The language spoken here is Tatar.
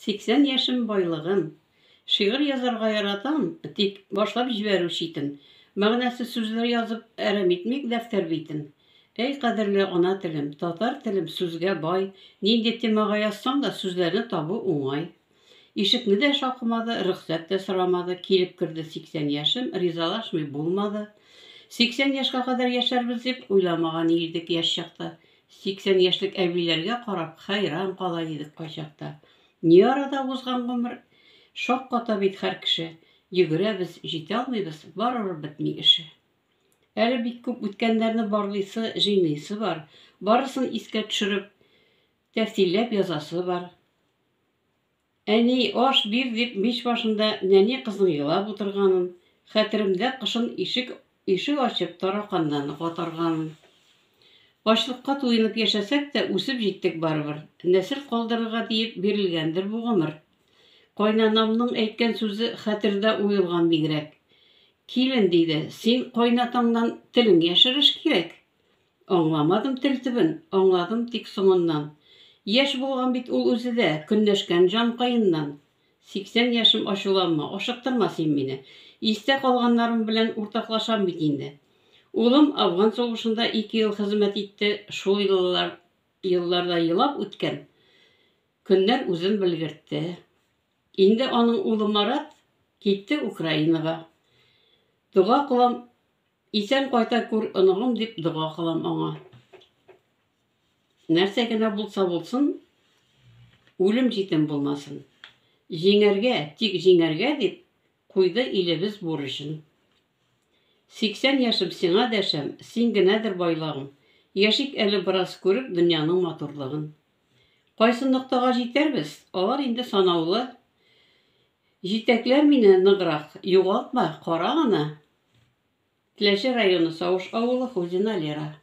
80 яшем байлыгым. Шигырь язарга яратам, тик башлап җибәрү читен. Мәгънәсе сүзләр язып әрәм итмик дәфтәр битен. Эй кадерле ана телем, татар телем сүзгә бай. Нинди темага язсаң да сүзләрне табу уңай. Ишекне дә шакымады, рөхсәт тә сорамады. Килеп керде 80 яшем, ризалашмый булмады. 80 яшькә кадәр яшәрбез дип уйламаган идек яшь чакта. 80 яшьлек әбиләргә карап хайран кала идек кайчакта. Ни арада узган гомер? Шакката бит һәр кеше. Йөгерәбез, җитә алмыйбыз, барыбер бетми эше. Әле бик күп үткәннәрне барлыйсы, җыйныйсы бар. Барысын искә төшереп, тәфсилләп язасы бар. Әни, аш бир дип мич башында нәни кызның елап утырганын, хәтеремдә кышын ишек ачып тараканнан катарганын. Ачлыкка туенып яшәсәк тә үсеп җиттек барыбер. Нәсел калдырырга диеп бирелгәндер бу гомер. Кайнанамның әйткән сүзе хәтердә уелган бигрәк. Килен диде, син кайнатаңнан телең яшереш кирәк. Аңламадым тел төбен, аңладым тик соңыннан. Яшь булган бит ул үзе дә, көнләшкән җан кайыннан. 80 яшем ачуланма, ашыктырма син мине. Истә калганнарым белән уртаклашам бит инде. Улым Афган сугышында 2 ел хезмәт итте, шул елларда елап үткән. Көннәр үзен белгертте. Инде аның улы Марат китте Украинага. Дуга кылам, исән кайта күр оныгым дип дуга кылам аңа. Нәрсә генә булса булсын, үлем җитем булмасын. Җиңәргә, тик җиңәргә дип куйды илебез бурычын. 80 яшем сиңа дәшәм, син генәдер байлыгым. Яшик әле бераз күреп дөньяның матурлыгын. Кайсы ноктага җитәрбез? Алар инде санаулы. Җитәкләр мине ныграк, югалтма, кара гына. Теләче районы Савыш авылы, Хузина Лера.